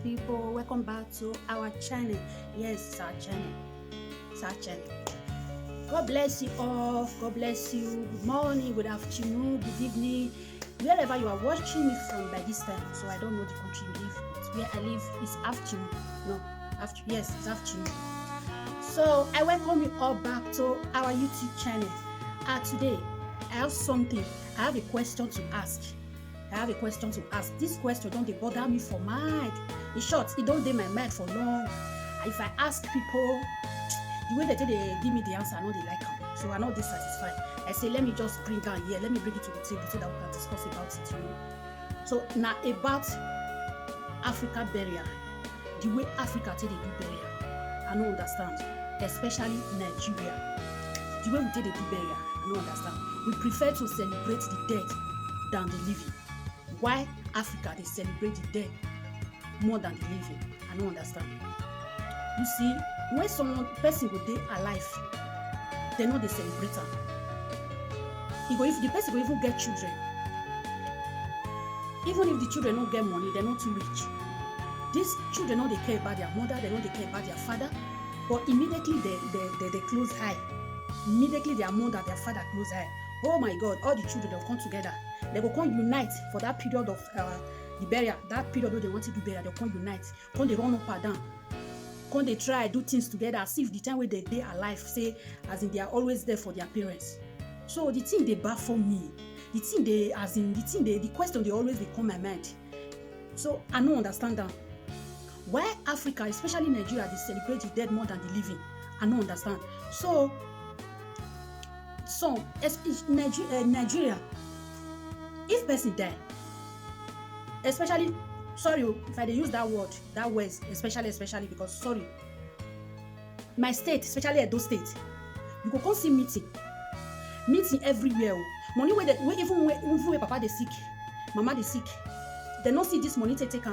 people, welcome back to our channel. Yes, it's our channel. It's our channel. God bless you all. God bless you. Good morning, good afternoon, good evening, wherever you are watching me from by this time. So I don't know the country you live, but where I live is afternoon. No, after yes, it's afternoon. So I welcome you all back to our YouTube channel. Today I have something. I have a question to ask. This question don't dey bother me for mind. In short, it don't dey my mind for long. If I ask people, the way they give me the answer, I know they like them. So I'm not dissatisfied. I say, let me just bring down here. Let me bring it to the table so that we can discuss about it. So now about Africa burial. The way Africa take they do burial, I don't understand. Especially Nigeria. The way we take they do burial, I don't understand. We prefer to celebrate the dead than the living. Why Africa they celebrate the dead more than the living? I don't understand. You see, when person go dey alive, they know they celebrate am. If the person go even get children, even if the children don't get money, they're not too rich. These children know they care about their mother, they know they care about their father, but immediately they close eye. Immediately their mother, their father close eye. Oh my God, all the children they'll come together. They will come unite for that period of the burial. That period where they want to do burial, they'll come unite. Come they run up and down. Come they try do things together as if the time where they alive, say as in they are always there for their parents. So the thing they baffle me. The thing the question they always become my mind. So I don't understand that. Why Africa, especially Nigeria, they celebrate the dead more than the living? I don't understand. So Nigeria, if person die, especially, sorry if I use that word, especially because sorry, my state, especially Edo State, you go come see meeting everywhere. Money even where papa they sick, mama they sick, they not see this money to take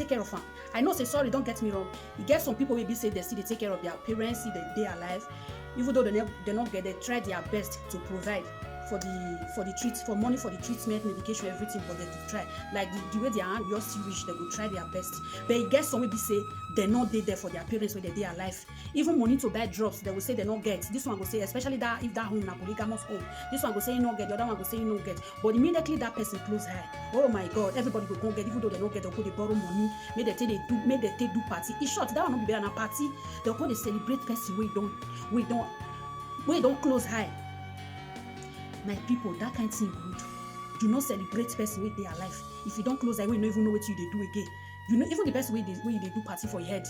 care of them. I know, say sorry, don't get me wrong. You get some people will be say they take care of their parents, see that they are alive, even though they not get, they try their best to provide for money for the treatment, medication, everything for them to try. Like the way they are, we all still rich, they will try their best. But you get some will be say they not there for their parents when they are alive. Even money to buy drugs, they will say they not get. This one will say, especially that if that home na polygamous home, this one will say you not get, the other one will say you not get. But immediately that person close eye. Oh my God, everybody will go get, even though they not get, they'll go they borrow money, make they do party. In short, that one not be better than a party. They'll go they celebrate person we don't close eye. My people, that kind of thing good. Do not celebrate person with their life. If you don't close eye, we don't even know what you they do again. You know, even the person where they do party for your head,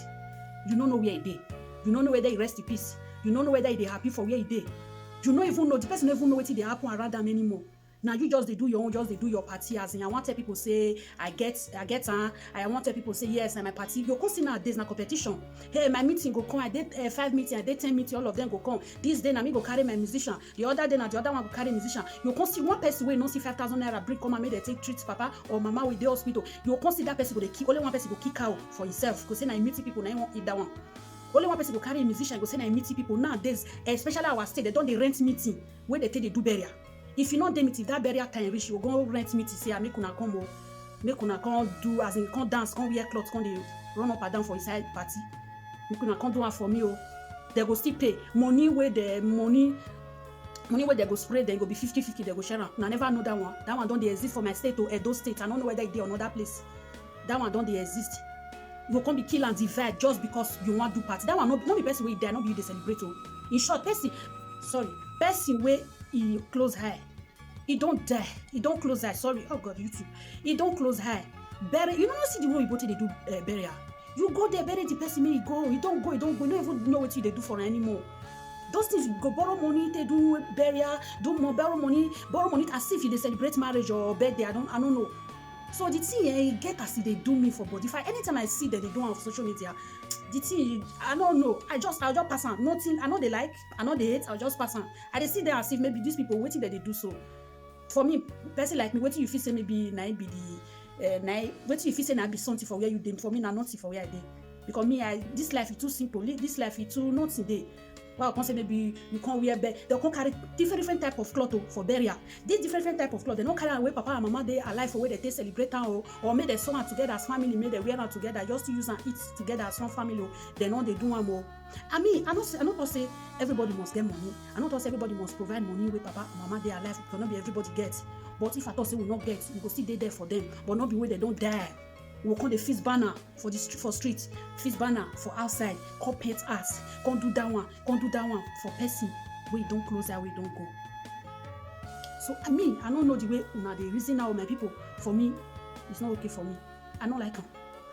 you don't know where he dey. You don't know whether he rest in peace. You don't know whether they happy for where he dey. You don't even know, the person don't even know what they happen around them anymore. Now you just they do your own, just they do your party as in. I want to tell people say I want to tell people say yes, and my party. You go see nowadays na competition. Hey, my meeting go come. I did 5 meetings, I did 10 meetings. All of them go come. This day na me go carry my musician. The other day na the other one go carry musician. You can see one person wey no see 5,000 naira bring come and make they take treat papa or mama with the hospital. You can see that person go they kick. Only one person go kick out for himself. Because say na meeting people na won't eat that one. Only one person go carry a musician. Go say na meeting people nowadays, especially our state, they don't they rent meeting where they take they do burial. If you not dem it, if that burial time reach, you go rent meeting say make una come do as in come dance, come wear clothes, come they run up and down for inside party. Make una come do one for me. They go still pay money where they go spray, then go be 50-50, they go share am. I never know that one. That one don't they exist for my state or Edo State. I don't know whether it dey another place. That one don't they exist. You go come be kill and divide just because you want to do party. That one not be person where you die, not be you they celebrate. In short, person where he close eye, he don't die, he don't close eye. Sorry, oh God, YouTube, he don't close eye. Bury, you don't see the way you go to they do burial. You go there, bury the person, may you go. You don't go. You don't even know what they do for anymore. Those things, you go borrow money, they do burial, borrow money as if you celebrate marriage or birthday. I don't know. So the thing get as if they do me for body. If anytime I see that they do on social media, the thing I don't know. I'll just pass on. Nothing. I know they like, I know they hate. I'll just pass on. I see them as if maybe these people waiting that they do so. For me, person like me, waiting you feel say maybe na be the waiting you feel say na be something for where you dey. For me, na nothing for where I dey. Because me, this life is too simple. This life is too nothing dey. Well, say maybe you can't wear bed. They can't carry different type of cloth for burial. This different type of cloth, they don't carry away papa and mama they alive for where they celebrate or make they sew them together as family, make they wear them together, just to use and eat together as one family. They know they do one more. I mean, I not say everybody must get money. I not say everybody must provide money with papa and mama they alive. It cannot be everybody gets. But if I thought say we not get, we go still there for them, but not be where they don't die. We will call the feast banner for street, feast banner for outside, call pet us, can't do that one for person. We don't close that, we don't go. So I mean, I don't know the way una the reason now my people. For me, it's not okay for me. I don't like them.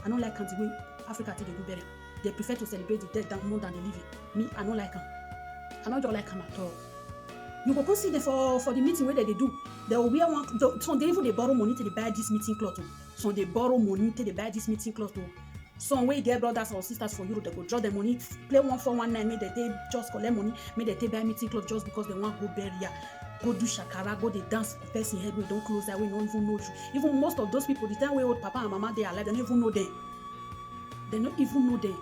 I don't like the way Africa they do better. They prefer to celebrate the dead more than the living. Me, I don't like them. I don't like them at all. You go see them for the meeting where they do. They will wear one. Some they even they borrow money to buy this meeting cloth. So they borrow money to buy this meeting cloth. Some way their brothers or sisters for Europe, they go draw the money, play 1419, make they just collect money, make they buy meeting cloth just because they want to go bury. Go do shakara, go they dance person head, we don't close that, we don't even know you. Even most of those people, the time we old papa and mama they are alive, they don't even know them. They don't even know them.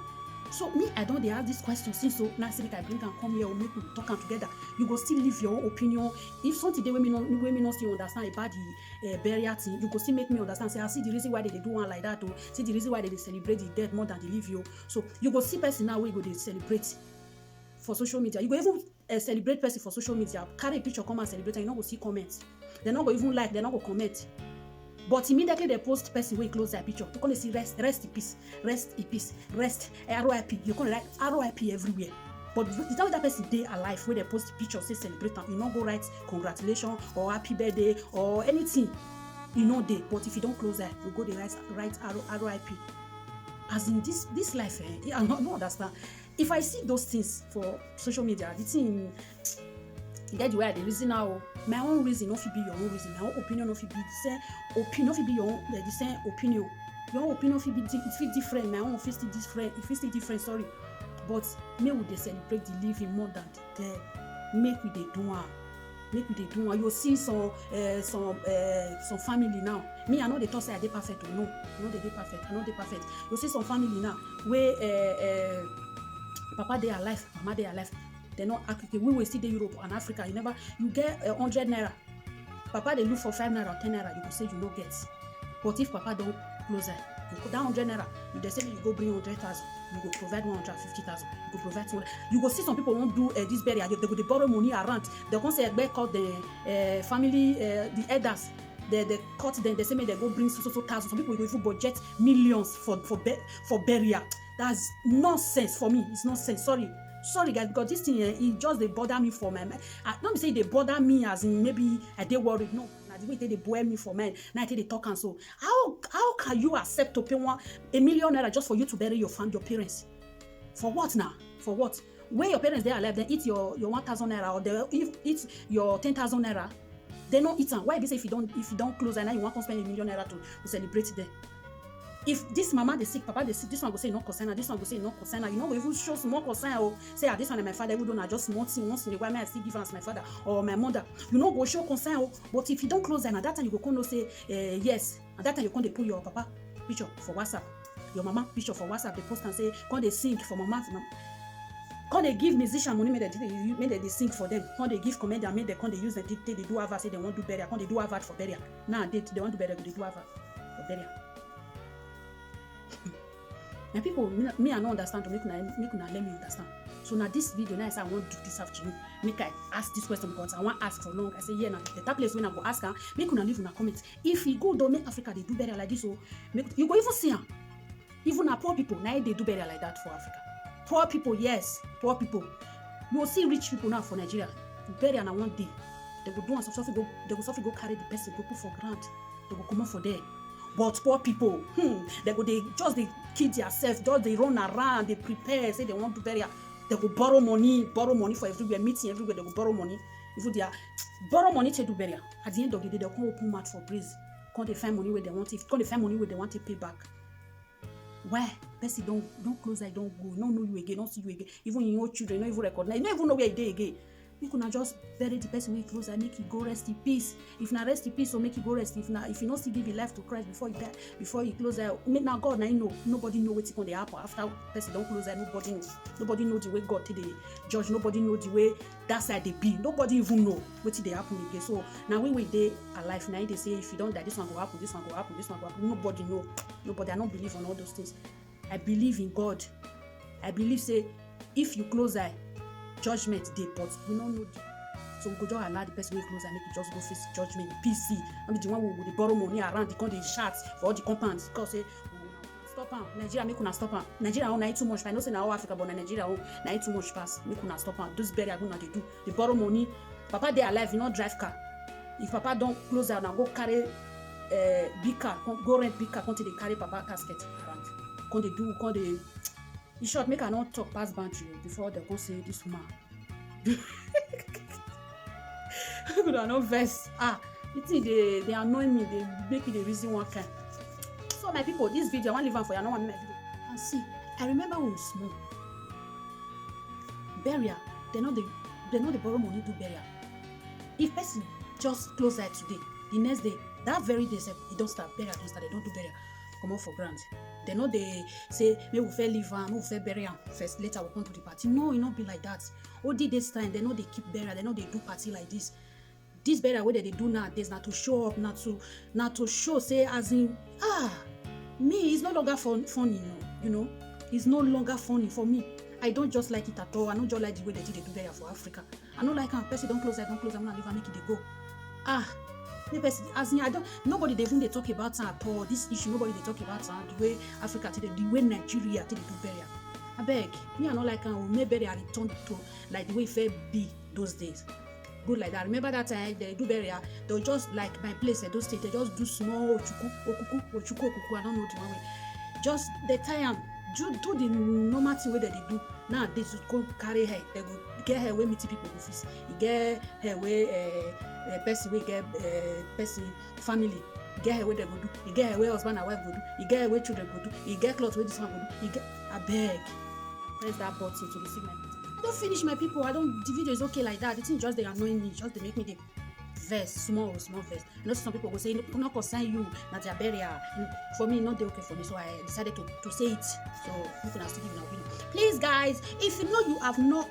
So me, I don't they ask this question since so now I bring and come here or make we talk and together. You go still leave your own opinion. If something they we not still understand about the burial thing, you go still make me understand. Say I see the reason why they do one like that, or see the reason why they celebrate the dead more than they live you. So you go see person now we go they celebrate for social media. You go even celebrate person for social media. Carry a picture, come and celebrate, and you not go see comments. They're not go even like, they're not go comment. But immediately they post person where close their picture. You're gonna see rest in peace, rest RIP. You're gonna write RIP everywhere. But the time that person day alive where they post the picture say celebrate them, you not go write congratulations or happy birthday or anything. You know they. But if you don't close that, you go they write RIP. As in this life, I don't understand. If I see those things for social media, the thing. Get the way the reason now. My own reason not be your own reason. My own opinion not be the same. Opinion not be your own the same opinion. Your own opinion it different. My own feel still different. It still different. Sorry, but me would they celebrate the living more than the dead. Make we they do one. Make we they do one. You see some family now. Me I know they talk say they perfect. No, I know they perfect. I know they perfect. You see some family now where papa they alive, mama they alive. They're not African. We will see the Europe and Africa. You get 100 naira. Papa they look for 5 naira or 10 naira. You go say you no get. But if papa don't close that, you go down 100 naira. You they say you go bring 100,000. You go provide 150,000. You go provide 200. You go see some people won't do this burial. They go they borrow money around. They go say they call the family the elders. They cut them. They say maybe they go bring so thousand. Some people go even budget millions for burial. That's nonsense for me. It's nonsense. Sorry guys, because this thing it just they bother me for my mind. Don't say they bother me as in maybe I they worried. No, the way they bother me for man. Now they talk and so how can you accept to pay $1 million naira just for you to bury your parents? For what now? For what? When your parents they are alive, then eat your 1,000 naira or they eat your 10,000 naira. They don't eat them. Why they say if you don't close and now you want to spend $1 million naira to celebrate them? If this mama they sick, papa they sick, this one go say no concern, this one go say no concern. You know, we even show some more concern or say this one and my father, we don't just once in a while, I still give as my father or my mother. You know, go show concern. But if you don't close and at that time you go come say yes. At that time you come they put your papa picture for WhatsApp, your mama picture for WhatsApp. They post and say come they sing for mama. Come they give musician money, make they sing for them. Come they give comedian, make they come they use them. They do advert, say they want to do burial. Come they do advert for burial. Now they want to burial, they do advert for burial. And people, me I don't understand to make una let me understand. So now this video, now I say I want to do this afternoon. Make I ask this question because I want to ask for long. I say yeah, now the place when I go ask her, make una leave una comment. If you go don't make Africa they do better like this, so you go even see her. Even our poor people, now they do better like that for Africa. Poor people, yes, poor people. You will see rich people now for Nigeria. Bury on one day. They go do and they go carry the person, go put for grant. They go come out for there. But poor people, they just kid themselves, just they run around, they prepare, say they want to bury. They go borrow money for everywhere, meeting everywhere, they go borrow money. If they borrow money to do burial, at the end of the day, they'll come open mouth for breeze. Can't they find money where they want it? Can't they find money where they want to pay back? Why? Person don't close eye, don't go, don't know you again, don't see you again. Even your children, don't even recognize, you don't even know where they again. make una just bury the person wey close eye, make he go rest in peace. If na rest in peace, so make he go rest. If you no still give your life to Christ before you die, before you close eye, make na God na him know. Nobody know wetin go dey happen after person don close eye. Nobody know the way God take dey judge. Nobody know the way that side dey be. Nobody even know wetin dey happen again. So na we dey alive. Na they say if you don die, this one go happen, this one go happen, this one go happen. Nobody know. Nobody. I don't believe on all those things. I believe in God. I believe say if you close eye, judgment dey, but we no know. So we go just allow the person wey close eye make e just go face judgment. PC. I mean the one who go dey borrow money around, they come dey shout for all the compounds because say stop am. Nigeria make una stop am. Nigeria own na too much. I know say na all Africa, but na Nigeria own na too much pass. Make una stop am. Those burial una dey do. They borrow money. Papa dey alive, you no drive car. If Papa don close eye, now go carry big car, go rent big car, come to dey carry Papa casket around. Come dey do, come dey. In short, make I not talk past boundary before they go say this woman. People are not vex. You think they annoy me, they make me the reason one kind. So my people, this video, I want to leave one for you. I don't want my video. And see, I remember when we were small. Burial, they know they borrow money to burial. If person just close eye today, the next day, that very day, it don't start burial, don't start, they don't do burial. Come out for grant. They know they say, maybe we fair leave maybe we fair bury first, later we'll come to the party. No, it not be like that. All this time, they know they keep burial, they know they do party like this. This burial way that they do nowadays, not to show up, not to show, say as in, me, it's no longer funny, you know. It's no longer funny for me. I don't just like it at all. I don't just like the way they do burial for Africa. I don't like how person don't close, I'm gonna leave and make it they go. As in, nobody they even they talk about at all. This issue, nobody they talk about the way Africa today, the way Nigeria today do burial. I beg, me I not like how we burial return to like the way fair be those days. Good like that. Remember that time they do burial, they'll just like my place at those states, they just do small ochuku, I don't know the one way. Just the time do the normal thing way that they do. Now they just go carry hair, they go get hair where meet people office. You get hair where person wey get person family, you get hair where they go do, you get hair where husband and wife go do, you get hair where children go do, you get clothes where this one go do, you get. I beg, press that button to receive my video. I don't finish my people. The video is okay like that. The thing just they annoying me, just they make me the verse small verse. I know some people go say no concern you, not their burial. For me, not they okay for me, so I decided to say it. So you can still give an opinion. Please, guys, if you know you have not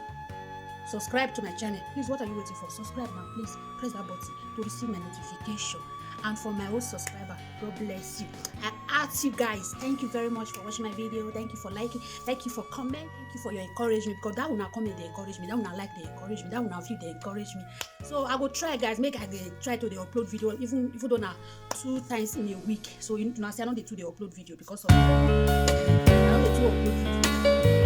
subscribe to my channel, please, what are you waiting for? Subscribe now, please. Press that button to receive my notification. And for my old subscriber, God bless you. I ask you guys, thank you very much for watching my video. Thank you for liking, thank you for commenting, thank you for your encouragement, because that will not comment, they encourage me, that will not like, they encourage me, that will not feel, they encourage me. So I will try, guys, make I try to upload video even though now 2 times in a week. So you know, I say I don't do the upload video because of I don't do upload video.